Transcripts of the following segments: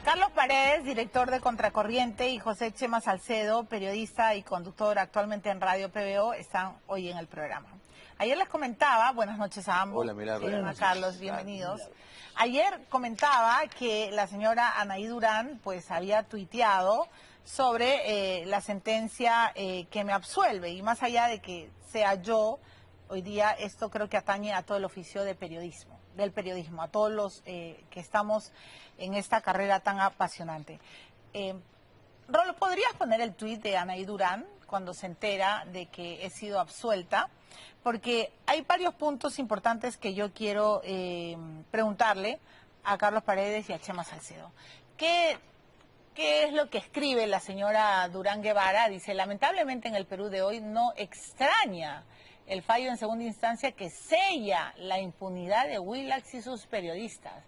Carlos Paredes, director de Contracorriente, y José Chema Salcedo, periodista y conductor actualmente en Radio PBO, están hoy en el programa. Ayer les comentaba, buenas noches a ambos. Hola, Milagro. A Carlos, bienvenidos. Ayer comentaba que la señora Anaí Durán pues había tuiteado sobre la sentencia que me absuelve, y más allá de que sea yo, hoy día esto creo que atañe a todo el oficio de periodismo, a todos los que estamos en esta carrera tan apasionante. Rolo, ¿podrías poner el tuit de Anaí Durán cuando se entera de que he sido absuelta? Porque hay varios puntos importantes que yo quiero preguntarle a Carlos Paredes y a Chema Salcedo. ¿Qué es lo que escribe la señora Durán Guevara? Dice, lamentablemente en el Perú de hoy no extraña el fallo en segunda instancia que sella la impunidad de Willax y sus periodistas.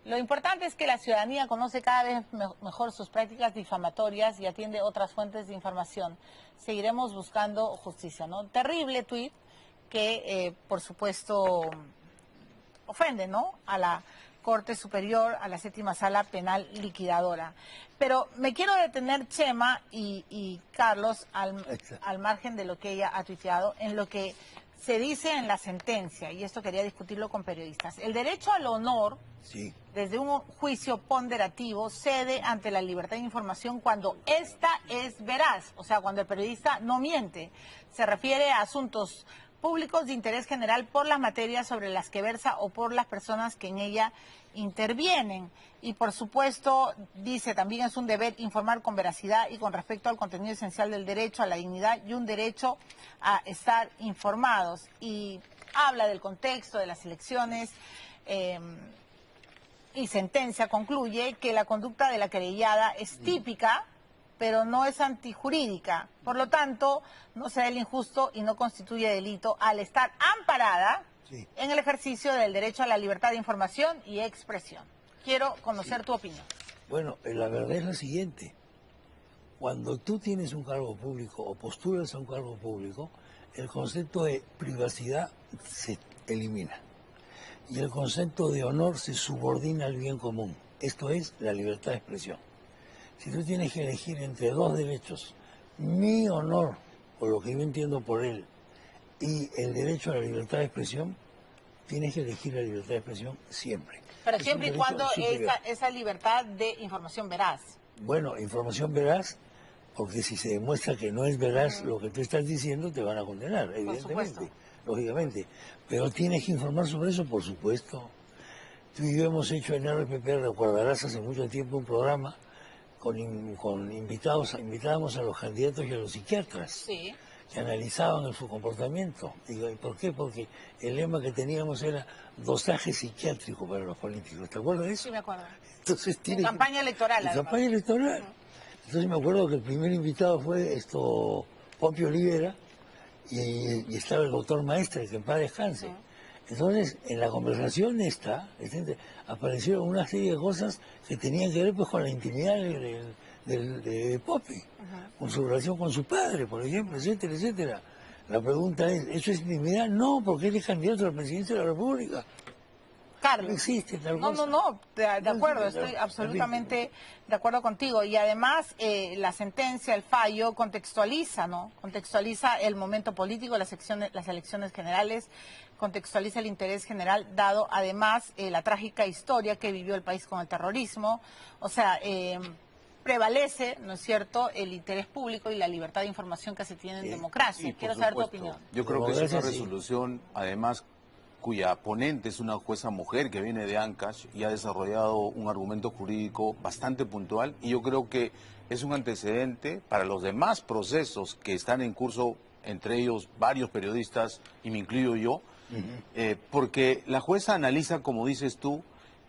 Lo importante es que la ciudadanía conoce cada vez mejor sus prácticas difamatorias y atiende otras fuentes de información. Seguiremos buscando justicia, ¿no? Terrible tuit que, por supuesto, ofende, ¿no?, a la Corte Superior, a la Séptima Sala Penal Liquidadora. Pero me quiero detener, Chema y Carlos, al margen de lo que ella ha tuiteado, en lo que se dice en la sentencia, y esto quería discutirlo con periodistas. El derecho al honor, sí, desde un juicio ponderativo, cede ante la libertad de información cuando ésta es veraz, o sea, cuando el periodista no miente. Se refiere a asuntos públicos de interés general por las materias sobre las que versa o por las personas que en ella intervienen. Y por supuesto, dice, también es un deber informar con veracidad y con respecto al contenido esencial del derecho a la dignidad y un derecho a estar informados. Y habla del contexto de las elecciones y sentencia, concluye que la conducta de la querellada es típica, pero no es antijurídica. Por lo tanto, no será el injusto y no constituye delito al estar amparada en el ejercicio del derecho a la libertad de información y expresión. Quiero conocer tu opinión. Bueno, la verdad es la siguiente. Cuando tú tienes un cargo público o postulas a un cargo público, el concepto de privacidad se elimina. Y el concepto de honor se subordina al bien común. Esto es la libertad de expresión. Si tú tienes que elegir entre dos derechos, mi honor, o lo que yo entiendo por él, y el derecho a la libertad de expresión, tienes que elegir la libertad de expresión siempre. Pero siempre y cuando esa libertad de información veraz. Bueno, información veraz, porque si se demuestra que no es veraz lo que tú estás diciendo, te van a condenar, evidentemente, lógicamente. Pero tienes que informar sobre eso, por supuesto. Tú y yo hemos hecho en RPP, recordarás, hace mucho tiempo un programa con invitábamos a los candidatos y a los psiquiatras que analizaban su comportamiento. Digo, ¿y por qué? Porque el lema que teníamos era dosaje psiquiátrico para los políticos. ¿Te acuerdas de eso? Sí, me acuerdo. Entonces, en campaña electoral. En campaña electoral. Entonces me acuerdo que el primer invitado fue Popio Olivera y estaba el doctor Maestre, que en paz descanse. Entonces, en la conversación aparecieron una serie de cosas que tenían que ver pues con la intimidad de Popi, con su relación con su padre, por ejemplo, etcétera, etcétera. La pregunta es, ¿eso es intimidad? No, porque él es candidato a la presidencia de la República. Carlos. No existe tal cosa. No, de acuerdo, estoy absolutamente de acuerdo contigo. Y además la sentencia, el fallo, contextualiza, ¿no? Contextualiza el momento político, las elecciones generales, contextualiza el interés general, dado además la trágica historia que vivió el país con el terrorismo. O sea, prevalece, ¿no es cierto?, el interés público y la libertad de información que se tiene en democracia. Quiero saber tu opinión. Yo creo que es una resolución, además, cuya ponente es una jueza mujer que viene de Ancash y ha desarrollado un argumento jurídico bastante puntual, y yo creo que es un antecedente para los demás procesos que están en curso, entre ellos varios periodistas, y me incluyo yo, porque la jueza analiza, como dices tú,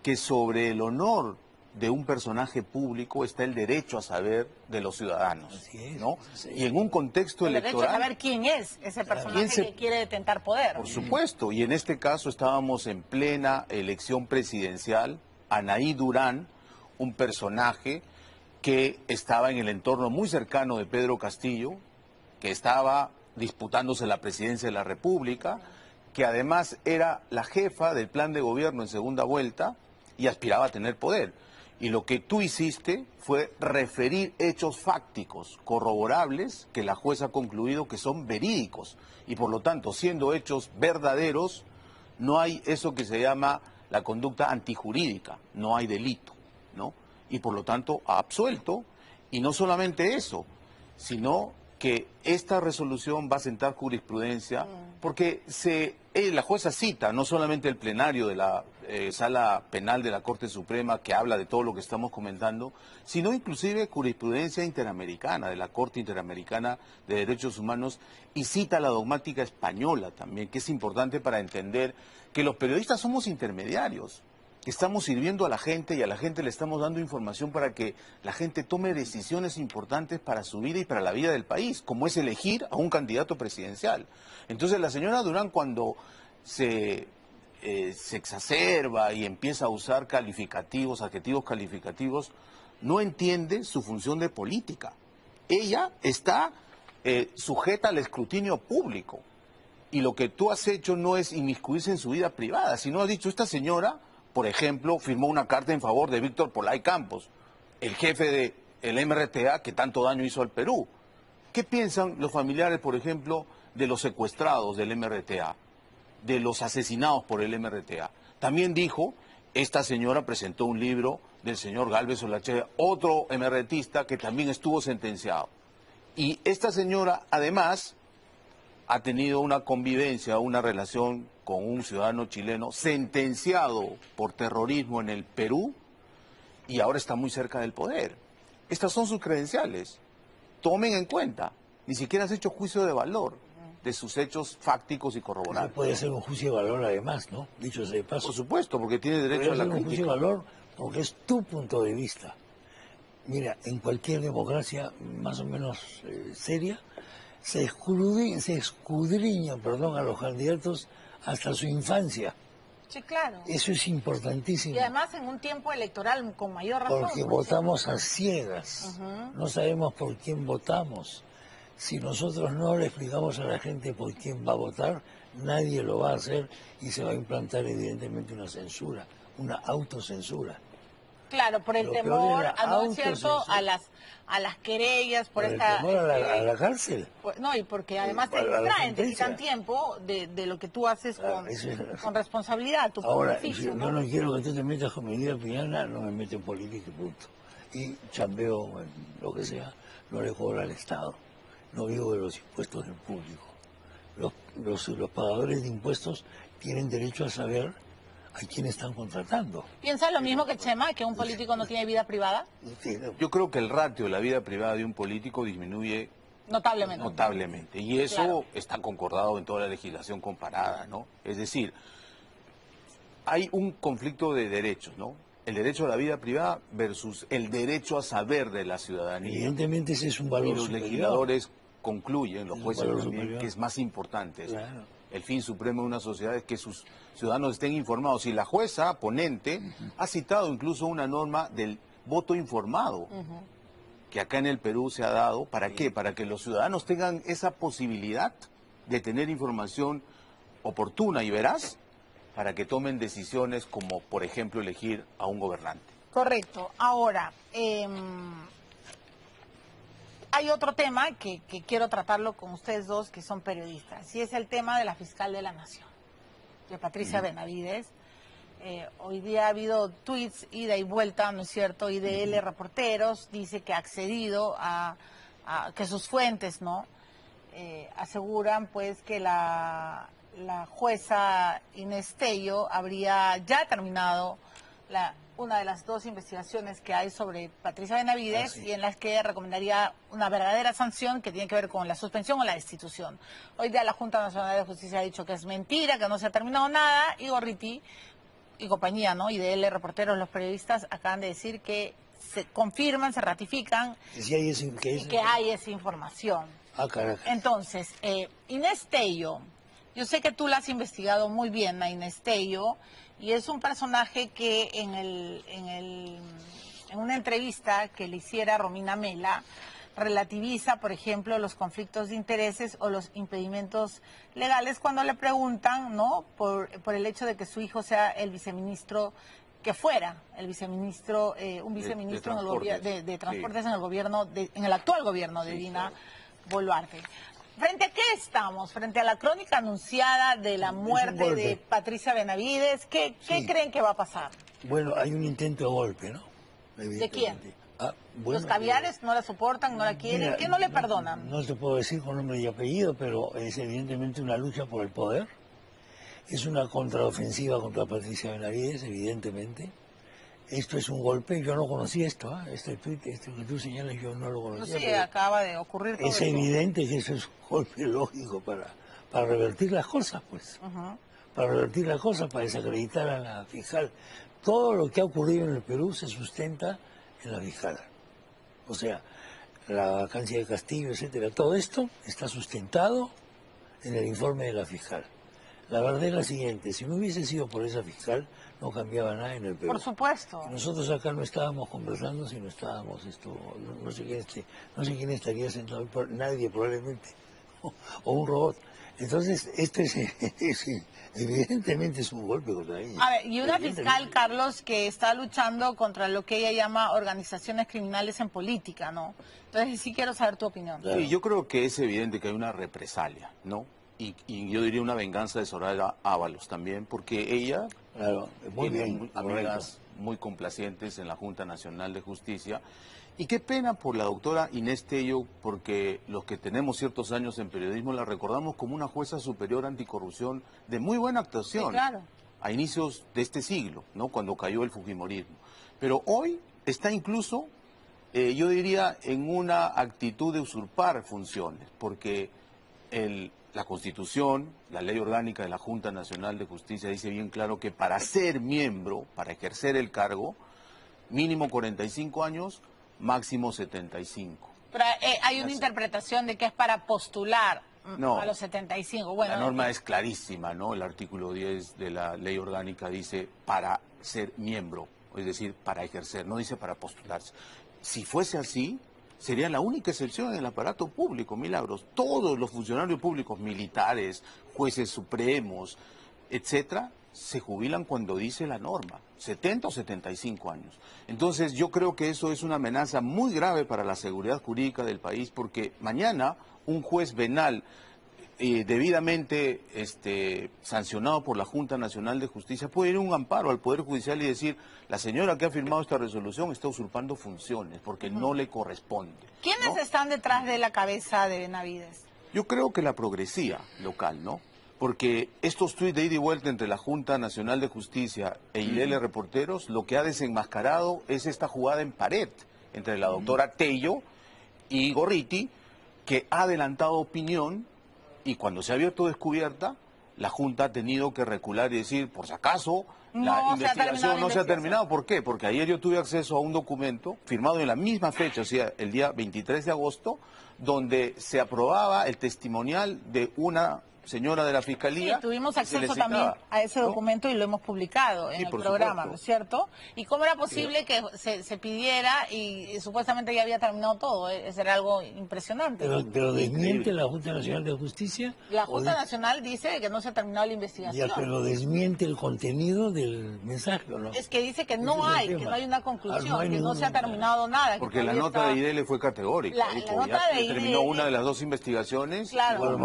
que sobre el honor de un personaje público está el derecho a saber de los ciudadanos, ¿no? Y en un contexto electoral... El derecho a saber quién es ese personaje que quiere detentar poder. Por supuesto, y en este caso estábamos en plena elección presidencial. Anaí Durán, un personaje que estaba en el entorno muy cercano de Pedro Castillo, que estaba disputándose la presidencia de la República, que además era la jefa del plan de gobierno en segunda vuelta y aspiraba a tener poder. Y lo que tú hiciste fue referir hechos fácticos, corroborables, que la jueza ha concluido que son verídicos. Y por lo tanto, siendo hechos verdaderos, no hay eso que se llama la conducta antijurídica, no hay delito, ¿no? Y por lo tanto, ha absuelto, y no solamente eso, sino que esta resolución va a sentar jurisprudencia, porque la jueza cita no solamente el plenario de la Sala Penal de la Corte Suprema, que habla de todo lo que estamos comentando, sino inclusive jurisprudencia interamericana, de la Corte Interamericana de Derechos Humanos, y cita la dogmática española también, que es importante para entender que los periodistas somos intermediarios, que estamos sirviendo a la gente y a la gente le estamos dando información para que la gente tome decisiones importantes para su vida y para la vida del país, como es elegir a un candidato presidencial. Entonces la señora Durán, cuando se exacerba y empieza a usar calificativos, adjetivos calificativos, no entiende su función de política. Ella está sujeta al escrutinio público, y lo que tú has hecho no es inmiscuirse en su vida privada, sino has dicho, esta señora, por ejemplo, firmó una carta en favor de Víctor Polay Campos, el jefe del MRTA que tanto daño hizo al Perú. ¿Qué piensan los familiares, por ejemplo, de los secuestrados del MRTA, de los asesinados por el MRTA? También dijo, esta señora presentó un libro del señor Gálvez Olachea, otro MRTista que también estuvo sentenciado. Y esta señora, además, ha tenido una convivencia, una relación con un ciudadano chileno sentenciado por terrorismo en el Perú y ahora está muy cerca del poder. Estas son sus credenciales. Tomen en cuenta. Ni siquiera has hecho juicio de valor de sus hechos fácticos y corroborables. Eso puede ser un juicio de valor además, ¿no? Dicho sea de paso. Por supuesto, porque tiene derecho a la un juicio crítica. de valor porque es tu punto de vista. Mira, en cualquier democracia más o menos seria, se escudriñan, a los candidatos hasta su infancia. Sí, claro. Eso es importantísimo. Y además en un tiempo electoral con mayor razón. Porque votamos a ciegas. No sabemos por quién votamos. Si nosotros no le explicamos a la gente por quién va a votar, nadie lo va a hacer y se va a implantar evidentemente una censura, una autocensura. Claro, por el temor, ¿no es cierto?, a las querellas, por esta... el temor a la cárcel. No, y porque además te distraen, te quitan tiempo de lo que tú haces con responsabilidad, tu Ahora, beneficio, yo no quiero que tú te metas con mi vida privada, no me meto en política y punto. Y chambeo en lo que sea, no le cobro al Estado, no vivo de los impuestos del público. Los pagadores de impuestos tienen derecho a saber a quién están contratando. ¿Piensa lo mismo que Chema, que un político no tiene vida privada? Yo creo que el ratio de la vida privada de un político disminuye notablemente. Y eso está concordado en toda la legislación comparada, ¿no? Es decir, hay un conflicto de derechos, ¿no? El derecho a la vida privada versus el derecho a saber de la ciudadanía. Evidentemente ese es un valor y los superior. legisladores concluyen, los jueces también, superior. que es más importante. Claro. El fin supremo de una sociedad es que sus ciudadanos estén informados. Y la jueza ponente ha citado incluso una norma del voto informado, que acá en el Perú se ha dado. ¿Para qué? Para que los ciudadanos tengan esa posibilidad de tener información oportuna y veraz para que tomen decisiones como, por ejemplo, elegir a un gobernante. Correcto. Ahora, hay otro tema que quiero tratarlo con ustedes dos, que son periodistas, y es el tema de la fiscal de la Nación, de Patricia Benavides. Hoy día ha habido tweets ida y vuelta, ¿no es cierto? IDL Reporteros dice que ha accedido a que sus fuentes, ¿no? Aseguran pues que la jueza Inés Tello habría ya terminado una de las dos investigaciones que hay sobre Patricia Benavides y en las que recomendaría una verdadera sanción que tiene que ver con la suspensión o la destitución. Hoy día la Junta Nacional de Justicia ha dicho que es mentira, que no se ha terminado nada, y Gorriti y compañía, ¿no? IDL Reporteros, los periodistas acaban de decir que se confirman, se ratifican que hay esa información. Entonces, Inés Tello, yo sé que tú la has investigado muy bien, a Inés Tello, y es un personaje que en una entrevista que le hiciera Romina Mela, relativiza, por ejemplo, los conflictos de intereses o los impedimentos legales cuando le preguntan, ¿no?, por el hecho de que su hijo sea el viceministro que fuera el viceministro, un viceministro de Transportes en el gobierno, en el actual gobierno de Dina Boluarte. ¿Frente a qué estamos? ¿Frente a la crónica anunciada de la muerte de Patricia Benavides? ¿Qué creen que va a pasar? Bueno, hay un intento de golpe, ¿no? ¿De quién? Bueno, los caviares no la soportan, no la quieren. Mira, ¿Qué no le perdonan? No te puedo decir con nombre y apellido, pero es evidentemente una lucha por el poder. Es una contraofensiva contra Patricia Benavides, evidentemente. Esto es un golpe, yo no conocía esto, este tuit, esto que tú señalas, yo no lo conocía. Sí, acaba de ocurrir todo es evidente que eso es un golpe lógico para revertir las cosas, pues. Para revertir las cosas, para desacreditar a la fiscal. Todo lo que ha ocurrido en el Perú se sustenta en la fiscal. O sea, la vacancia de Castillo, etcétera, todo esto está sustentado en el informe de la fiscal. La verdad es la siguiente, si no hubiese sido por esa fiscal, no cambiaba nada en el Perú. Por supuesto. Nosotros acá no estábamos conversando, sino estábamos, no sé quién estaría sentado, nadie probablemente, o un robot. Entonces, evidentemente es un golpe contra ella. A ver, y una fiscal, Carlos, que está luchando contra lo que ella llama organizaciones criminales en política, ¿no? Entonces, sí quiero saber tu opinión. Claro. Sí, yo creo que es evidente que hay una represalia, ¿no? Y yo diría una venganza de Soraya Ábalos también, porque ella tiene amigas muy complacientes en la Junta Nacional de Justicia. Y qué pena por la doctora Inés Tello, porque los que tenemos ciertos años en periodismo la recordamos como una jueza superior anticorrupción de muy buena actuación, a inicios de este siglo, ¿no? Cuando cayó el fujimorismo. Pero hoy está incluso, yo diría, en una actitud de usurpar funciones, porque la Constitución, la Ley Orgánica de la Junta Nacional de Justicia dice bien claro que para ser miembro, para ejercer el cargo, mínimo 45 años, máximo 75. Pero hay una interpretación de que es para postular a los 75. Bueno, la norma es clarísima, ¿no? El artículo 10 de la Ley Orgánica dice para ser miembro, es decir, para ejercer, no dice para postularse. Si fuese así, sería la única excepción en el aparato público, Milagros. Todos los funcionarios públicos, militares, jueces supremos, etcétera, se jubilan cuando dice la norma, 70 o 75 años. Entonces yo creo que eso es una amenaza muy grave para la seguridad jurídica del país, porque mañana un juez venal debidamente sancionado por la Junta Nacional de Justicia puede ir a un amparo al Poder Judicial y decir, la señora que ha firmado esta resolución está usurpando funciones porque no le corresponde. ¿Quiénes están detrás de la cabeza de Benavides? Yo creo que la progresía local, ¿no? Porque estos tuits de ida y vuelta entre la Junta Nacional de Justicia e IDL Reporteros, lo que ha desenmascarado es esta jugada en pared entre la doctora Tello y Gorriti, que ha adelantado opinión, y cuando se ha abierto descubierta, la Junta ha tenido que recular y decir, por si acaso, la investigación no se ha terminado. ¿Por qué? Porque ayer yo tuve acceso a un documento firmado en la misma fecha, o sea, el día 23 de agosto, donde se aprobaba el testimonial de una señora de la Fiscalía. Sí, tuvimos acceso también a ese documento y lo hemos publicado en el programa, ¿no es cierto? ¿Y cómo era posible que se pidiera y supuestamente ya había terminado todo? Eso era algo impresionante. Pero desmiente la Junta Nacional de Justicia. La Junta Nacional dice que no se ha terminado la investigación. Ya, pero desmiente el contenido del mensaje, ¿o no? Es que dice que no hay una conclusión, que no se ha terminado nada. Porque la nota de IDL fue categórica. La nota de IDL terminó una de las dos investigaciones. Claro.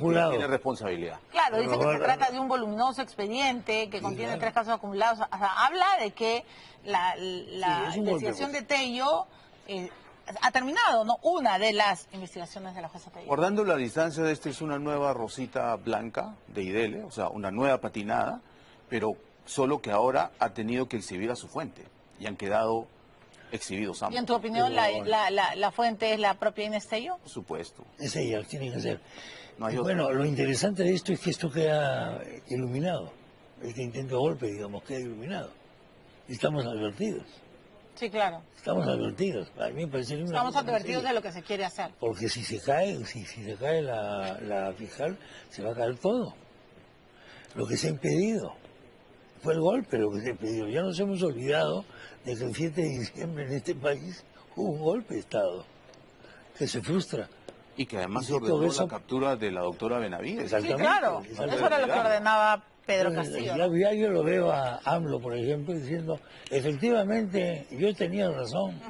Tiene responsabilidad. Claro, dice que se trata de un voluminoso expediente que contiene 3 casos acumulados. O sea, habla de que la investigación de Tello ha terminado, ¿no? Una de las investigaciones de la jueza Tello. Guardando la distancia, esta es una nueva rosita blanca de IDL, o sea, una nueva patinada, pero solo que ahora ha tenido que exhibir a su fuente y han quedado exhibidos ambos. ¿Y en tu opinión la fuente es la propia Inés Tello? Por supuesto. Es ella, tiene que ser. No hay bueno, lo interesante de esto es que esto queda iluminado. Este intento de golpe, digamos, queda iluminado. Estamos advertidos. Sí, claro. Estamos advertidos. A mí me parece Estamos advertidos de lo que se quiere hacer. Porque si se cae, la fiscal, se va a caer todo. Lo que se ha impedido fue el golpe, lo que se ha impedido. Ya nos hemos olvidado de que el 7 de diciembre en este país hubo un golpe de Estado que se frustra. Y que además se ordenó la captura de la doctora Benavides. Sí, claro. Eso era lo que ordenaba Pedro Entonces, Castillo. ya yo lo veo a AMLO, por ejemplo, diciendo, efectivamente, yo tenía razón,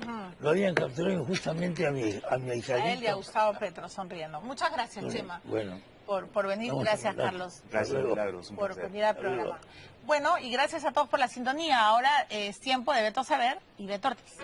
lo habían capturado injustamente a mi ahijadito. A él y a Gustavo Petro sonriendo. Muchas gracias, Chema. Bueno. Por venir. Gracias, Carlos. Gracias, Milagros. Un Por placer. venir al programa. Bueno, y gracias a todos por la sintonía. Ahora es tiempo de Beto Saber y Beto Ortiz.